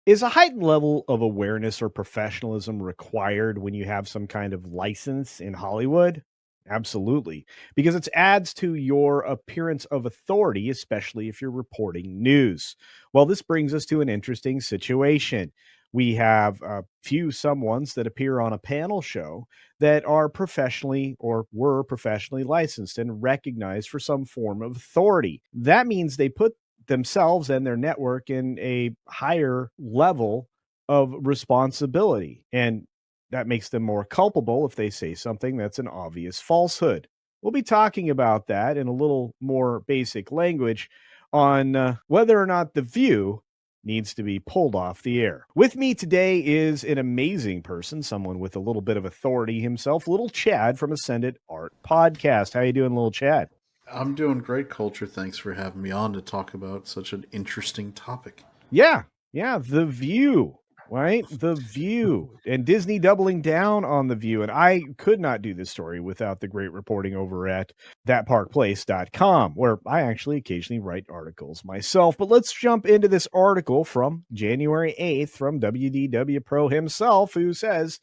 Is a heightened level of awareness or professionalism required when you have some kind of license in Hollywood? Absolutely, because it adds to your appearance of authority, especially if you're reporting news. Well, this brings us to an interesting situation. We have a few someones that appear on a panel show that are professionally or were professionally licensed and recognized for some form of authority. That means they put themselves and their network in a higher level of responsibility. And that makes them more culpable if they say something that's an obvious falsehood. We'll be talking about that in a little more basic language on whether or not The View needs to be pulled off the air. With me today is an amazing person, someone with a little bit of authority himself, little Chad from Ascendant Art Podcast. How you doing, little Chad? I'm doing great, Culture. Thanks for having me on to talk about such an interesting topic. Yeah, yeah, The View, right? The View. And Disney doubling down on The View. And I could not do this story without the great reporting over at thatparkplace.com, where I actually occasionally write articles myself. But let's jump into this article from January 8th from WDW Pro himself, who says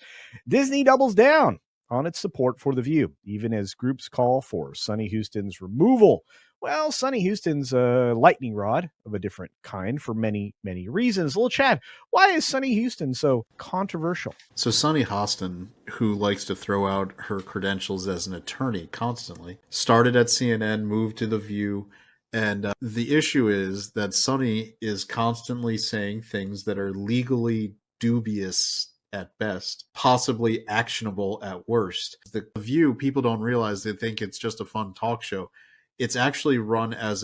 Disney doubles down on its support for The View, even as groups call for Sunny Hostin's removal. Well, Sunny Hostin's a lightning rod of a different kind for many, many reasons. Little Chad, why is Sunny Hostin so controversial? So, Sunny Hostin, who likes to throw out her credentials as an attorney constantly, started at CNN, moved to The View, and the issue is that Sunny is constantly saying things that are legally dubious at best, possibly actionable at worst. The View, people don't realize, they think it's just a fun talk show. It's actually run as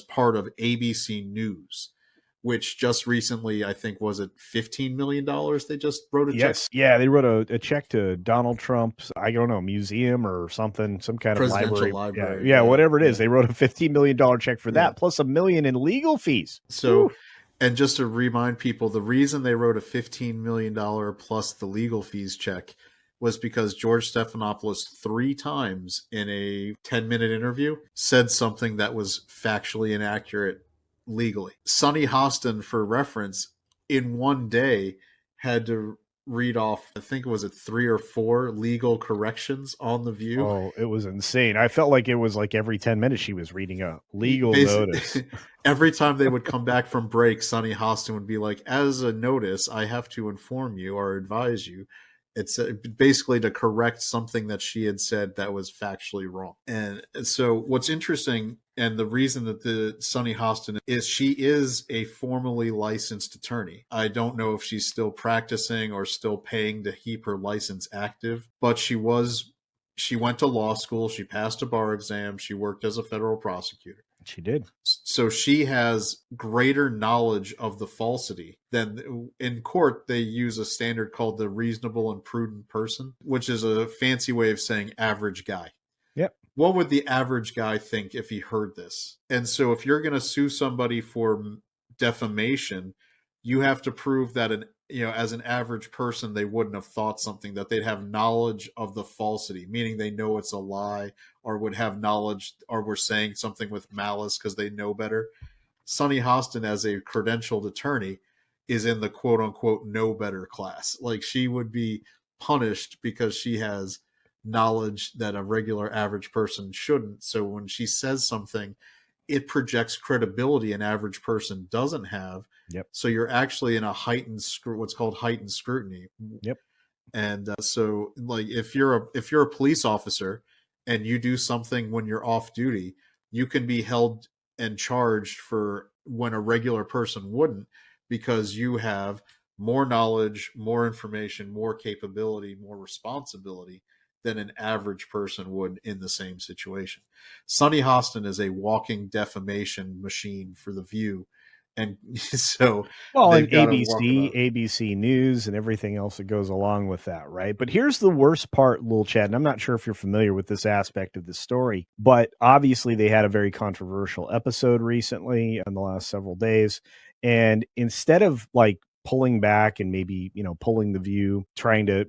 part of ABC News, which just recently, I think, was it $15 million? They just wrote a check. Yes. Yeah, they wrote a check to Donald Trump's, I don't know, museum or something, some kind of Presidential library. Yeah, library. yeah, Yeah, whatever it is. yeah, They wrote a $15 million check for yeah. that, plus $1 million in legal fees. So, Whew. and just to remind people, the reason they wrote a $15 million plus the legal fees check was because George Stephanopoulos 3 times in a 10-minute interview said something that was factually inaccurate legally. Sunny Hostin, for reference, in one day had to read off, I think it was 3 or 4 legal corrections on The View. Oh, it was insane. I felt like it was like every 10 minutes she was reading a legal notice. Basically, every time they would come back from break, Sunny Hostin would be like, "As a notice, I have to inform you or advise you." It's basically to correct something that she had said that was factually wrong. And so, what's interesting, and the reason that the Sunny Hostin is, she is a formally licensed attorney. I don't know if she's still practicing or still paying to keep her license active, but she went to law school, she passed a bar exam, she worked as a federal prosecutor. She did. So she has greater knowledge of the falsity than in court. They use a standard called the reasonable and prudent person, which is a fancy way of saying average guy. Yep. What would the average guy think if he heard this? And so if you're going to sue somebody for defamation, you have to prove that as an average person, they wouldn't have thought something, that they'd have knowledge of the falsity, meaning they know it's a lie, or would have knowledge, or were saying something with malice because they know better. Sunny Hostin, as a credentialed attorney, is in the quote unquote know better class. Like, she would be punished because she has knowledge that a regular average person shouldn't. So when she says something, it projects credibility an average person doesn't have. Yep. So you're actually in a what's called heightened scrutiny. Yep. And so, like, if you're a police officer and you do something when you're off duty, you can be held and charged for when a regular person wouldn't, because you have more knowledge, more information, more capability, more responsibility than an average person would in the same situation. Sunny Hostin is a walking defamation machine for The View. And so Well, and they've got to walk ABC, about. ABC News, and everything else that goes along with that, right? But here's the worst part, little Chad, and I'm not sure if you're familiar with this aspect of the story, but obviously they had a very controversial episode recently in the last several days. And instead of like pulling back and maybe, pulling The View, trying to,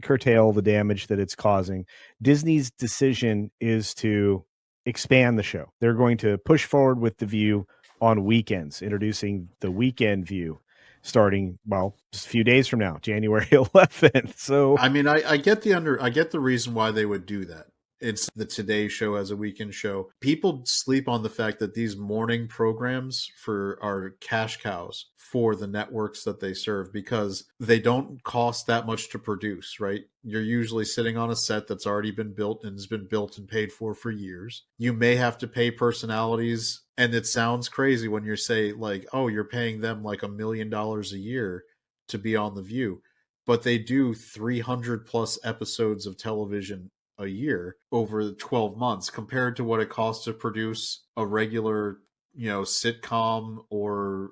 curtail the damage that it's causing, Disney's decision is to expand the show. They're going to push forward with The View on weekends, introducing the Weekend View. starting, well, just a few days from now, January 11th. So I mean, I get the reason why they would do that. It's the Today Show as a weekend show. People sleep on the fact that these morning programs for are cash cows for the networks that they serve because they don't cost that much to produce, right? You're usually sitting on a set that's already been built and has been built and paid for years. You may have to pay personalities, and it sounds crazy when you say like, "Oh, you're paying them like $1 million a year to be on The View." But they do 300 plus episodes of television a year over 12 months compared to what it costs to produce a regular, sitcom or,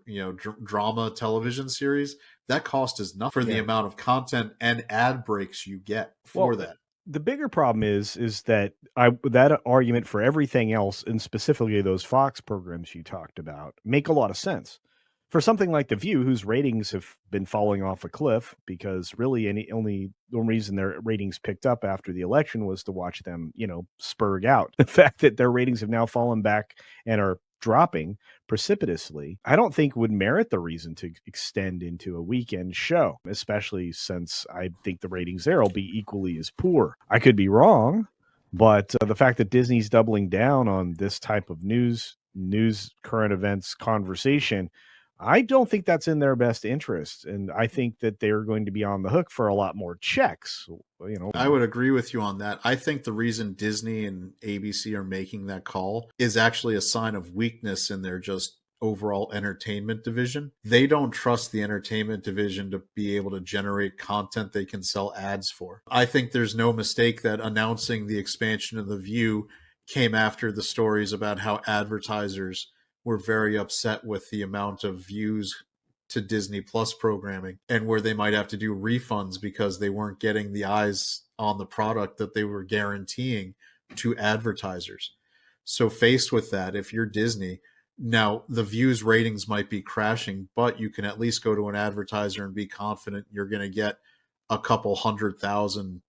drama television series. That cost is nothing for the yeah. amount of content and ad breaks you get for Well, that. the bigger problem is that that argument for everything else, and specifically those Fox programs you talked about, make a lot of sense. For something like The View, whose ratings have been falling off a cliff because really the only reason their ratings picked up after the election was to watch them, spurg out. The fact that their ratings have now fallen back and are dropping precipitously, I don't think would merit the reason to extend into a weekend show, especially since I think the ratings there will be equally as poor. I could be wrong, but the fact that Disney's doubling down on this type of news, current events conversation, I don't think that's in their best interest. And I think that they're going to be on the hook for a lot more checks, I would agree with you on that. I think the reason Disney and ABC are making that call is actually a sign of weakness in their just overall entertainment division. They don't trust the entertainment division to be able to generate content they can sell ads for. I think there's no mistake that announcing the expansion of The View came after the stories about how advertisers were very upset with the amount of views to Disney Plus programming and where they might have to do refunds because they weren't getting the eyes on the product that they were guaranteeing to advertisers. So, faced with that, if you're Disney, now the views ratings might be crashing, but you can at least go to an advertiser and be confident you're going to get a couple 100,000,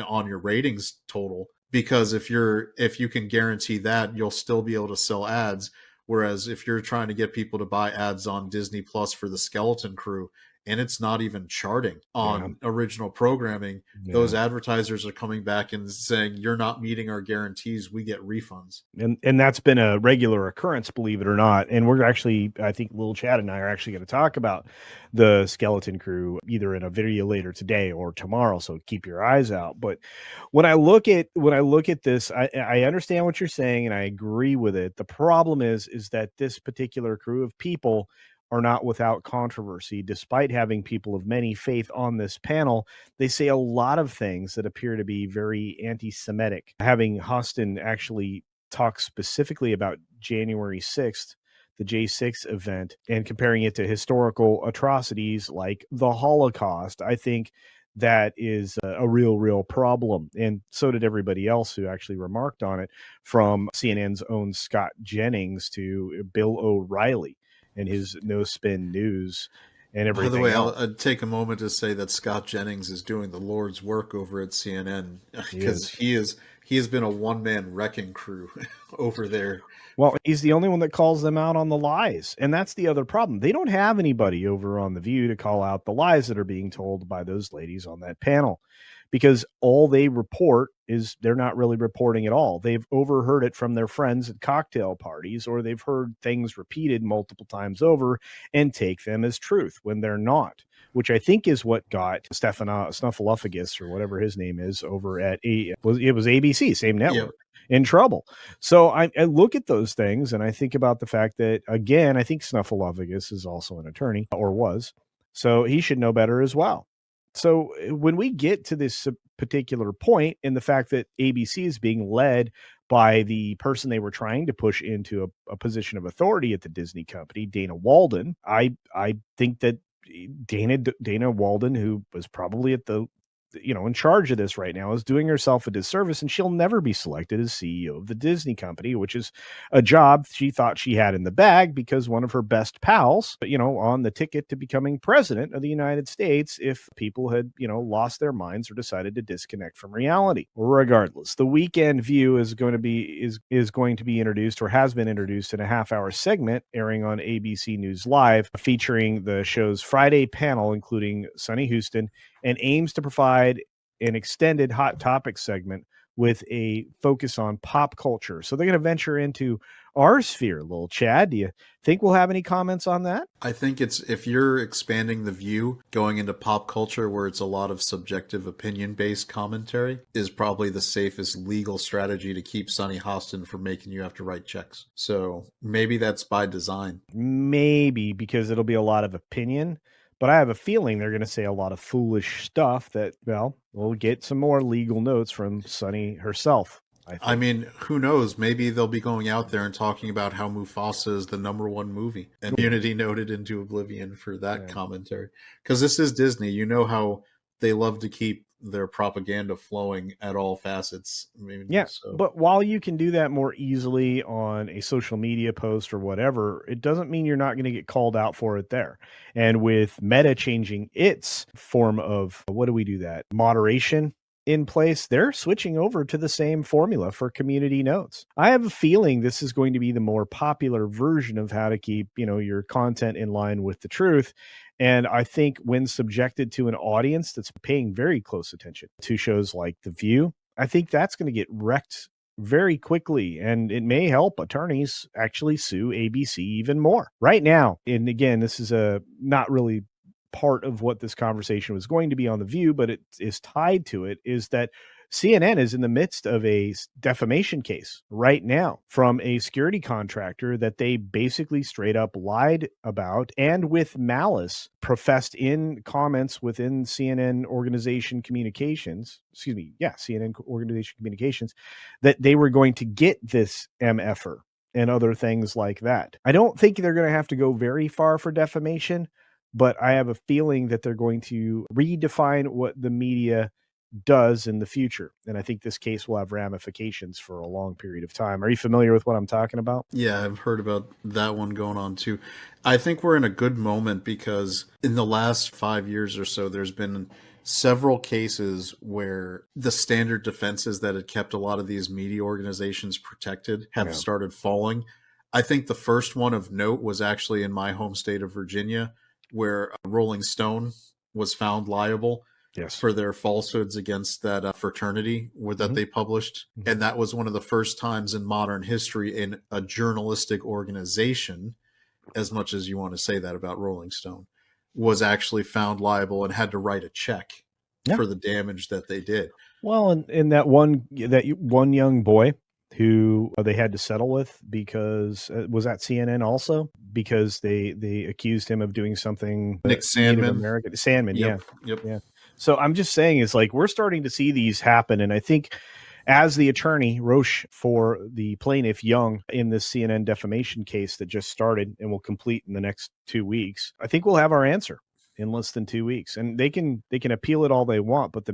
on your ratings total. Because if you can guarantee that, you'll still be able to sell ads. Whereas if you're trying to get people to buy ads on Disney Plus for the Skeleton Crew and it's not even charting yeah, on original programming, those yeah. advertisers are coming back and saying, "You're not meeting our guarantees. We get refunds." And that's been a regular occurrence, believe it or not. And we're actually, I think, Little Chad and I are actually going to talk about the Skeleton Crew either in a video later today or tomorrow. So keep your eyes out. But when I look at this, I understand what you're saying and I agree with it. The problem is that this particular crew of people are not without controversy, despite having people of many faith on this panel. They say a lot of things that appear to be very anti-Semitic. Having Hostin actually talk specifically about January 6th, the J6 event, and comparing it to historical atrocities like the Holocaust, I think that is a real problem. And so did everybody else who actually remarked on it, from CNN's own Scott Jennings to Bill O'Reilly and his no spin news and By the everything way, else. I'd take a moment to say that Scott Jennings is doing the Lord's work over at CNN He because is. he has been a one man wrecking crew over there. Well, he's the only one that calls them out on the lies. And that's the other problem. They don't have anybody over on The View to call out the lies that are being told by those ladies on that panel, because all they report is they're not really reporting at all. They've overheard it from their friends at cocktail parties, or they've heard things repeated multiple times over and take them as truth when they're not, which I think is what got Stefan Snuffleupagus, or whatever his name is, over at it was ABC, same Yep. network, in trouble. So I look at those things and I think about the fact that, again, I think Snuffleupagus is also an attorney, or was, so he should know better as well. So when we get to this particular point, in the fact that ABC is being led by the person they were trying to push into a position of authority at the Disney company, Dana Walden, I think that Dana Walden, who was probably at the in charge of this right now is doing herself a disservice, and she'll never be selected as CEO of the Disney company, which is a job she thought she had in the bag because one of her best pals, on the ticket to becoming president of the United States if people had, lost their minds or decided to disconnect from reality. Regardless, the Weekend View is going to be introduced, or has been introduced, in a half-hour segment airing on ABC News Live, featuring the show's Friday panel, including Sunny Hostin, and aims to provide an extended Hot Topic segment with a focus on pop culture. So they're going to venture into our sphere, little Chad. Do you think we'll have any comments on that? I think it's, if you're expanding the view, going into pop culture where it's a lot of subjective opinion based commentary, is probably the safest legal strategy to keep Sunny Hostin from making you have to write checks. So maybe that's by design. Maybe, because it'll be a lot of opinion. But I have a feeling they're going to say a lot of foolish stuff that, well, we'll get some more legal notes from Sunny herself, I think. I mean, who knows? Maybe they'll be going out there and talking about how Mufasa is the #1 movie, and Unity noted into oblivion for that commentary. Because this is Disney. You know how they love to keep their propaganda flowing at all facets. I mean, but while you can do that more easily on a social media post or whatever, it doesn't mean you're not going to get called out for it there. And with Meta changing its form of, what do we do that? Moderation in place, they're switching over to the same formula for community notes. I have a feeling this is going to be the more popular version of how to keep, your content in line with the truth. And I think when subjected to an audience that's paying very close attention to shows like The View, I think that's going to get wrecked very quickly, and it may help attorneys actually sue ABC even more. Right now, and again, this is a not really part of what this conversation was going to be on The View, but it is tied to it, is that CNN is in the midst of a defamation case right now from a security contractor that they basically straight up lied about, and with malice professed in comments within CNN organization communications, CNN organization communications, that they were going to get this MFer and other things like that. I don't think they're going to have to go very far for defamation, but I have a feeling that they're going to redefine what the media does in the future. And I think this case will have ramifications for a long period of time. Are you familiar with what I'm talking about? Yeah, I've heard about that one going on too. I think we're in a good moment because in the last 5 years or so, there's been several cases where the standard defenses that had kept a lot of these media organizations protected have started falling. I think the first one of note was actually in my home state of Virginia, where Rolling Stone was found liable for their falsehoods against that fraternity that they published. And that was one of the first times in modern history in a journalistic organization, as much as you want to say that about Rolling Stone, was actually found liable and had to write a check for the damage that they did. Well, and that one young boy who they had to settle with because was at CNN also, because they accused him of doing something. Nick Sandman. Native American Sandman, Yep. yeah. So I'm just saying, it's like we're starting to see these happen, and I think as the attorney Roche for the plaintiff Young in this CNN defamation case that just started and will complete in the next 2 weeks, I think we'll have our answer in less than 2 weeks. And they can appeal it all they want, but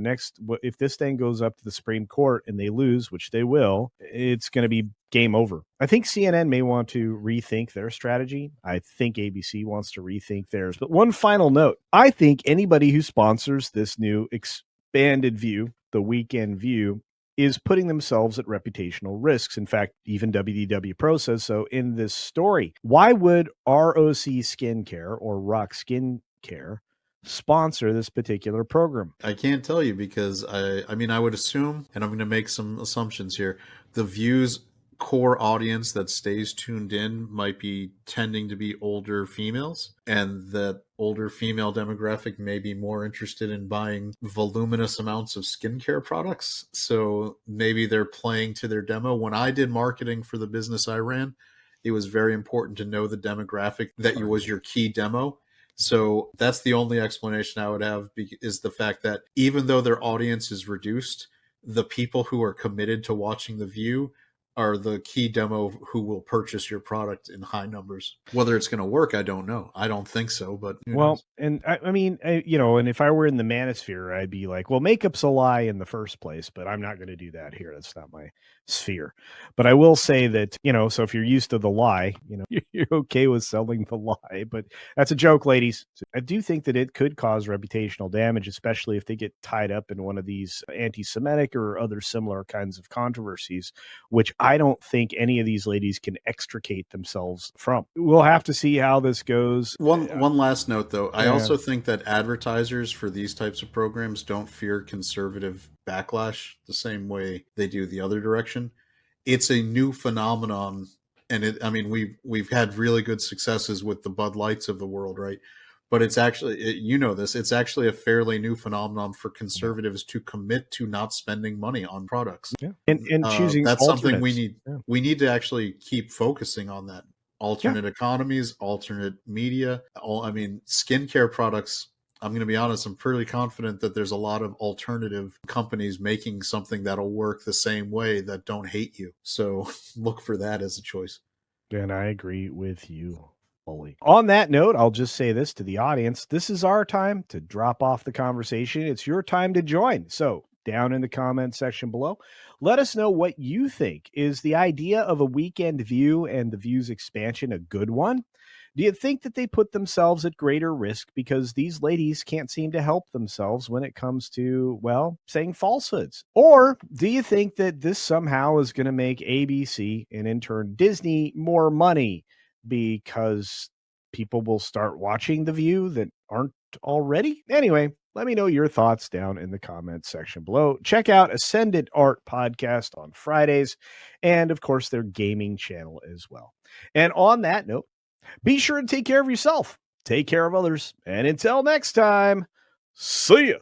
if this thing goes up to the Supreme Court and they lose, which they will, it's going to be game over. I think CNN may want to rethink their strategy. I think ABC wants to rethink theirs. But one final note, I think anybody who sponsors this new expanded view, the Weekend View, is putting themselves at reputational risks. In fact, even WDW Pro says so in this story. Why would ROC Skincare or Rock Skincare sponsor this particular program? I can't tell you, because I mean, I would assume, and I'm going to make some assumptions here, the View's core audience that stays tuned in might be tending to be older females, and that older female demographic may be more interested in buying voluminous amounts of skincare products. So maybe they're playing to their demo. When I did marketing for the business I ran, it was very important to know the demographic that was your key demo. So that's the only explanation I would have, is the fact that even though their audience is reduced, the people who are committed to watching The View are the key demo of who will purchase your product in high numbers. Whether it's going to work, I don't know. I don't think so, but who Well, knows? and I mean, and if I were in the manosphere, I'd be like, well, makeup's a lie in the first place, but I'm not going to do that here. That's not my sphere. But I will say that, so if you're used to the lie, you're okay with selling the lie. But that's a joke, ladies. So I do think that it could cause reputational damage, especially if they get tied up in one of these anti Semitic or other similar kinds of controversies, which I don't think any of these ladies can extricate themselves from. We'll have to see how this goes. One last note though, I Yeah. also think that advertisers for these types of programs don't fear conservative backlash the same way they do the other direction. It's a new phenomenon, and I mean we've had really good successes with the Bud Lights of the world, right? But it's actually this, it's actually a fairly new phenomenon for Yeah. conservatives to commit to not spending money on products. Yeah. And choosing That's something alternates. Yeah. we need to actually keep focusing on that. Yeah. Alternate economies, alternate media. I mean, skincare products. I'm going to be honest. I'm pretty confident that there's a lot of alternative companies making something that'll work the same way that don't hate you. So look for that as a choice. And I agree with you fully. On that note, I'll just say this to the audience. This is our time to drop off the conversation. It's your time to join. So down in the comment section below, let us know what you think. Is the idea of a weekend view and the views expansion a good one? Do you think that they put themselves at greater risk because these ladies can't seem to help themselves when it comes to, well, saying falsehoods? Or do you think that this somehow is going to make ABC and in turn Disney more money because people will start watching The View that aren't already? Anyway, let me know your thoughts down in the comments section below. Check out Ascendant Art Podcast on Fridays, and of course, their gaming channel as well. And on that note, be sure to take care of yourself, take care of others, and until next time, see ya.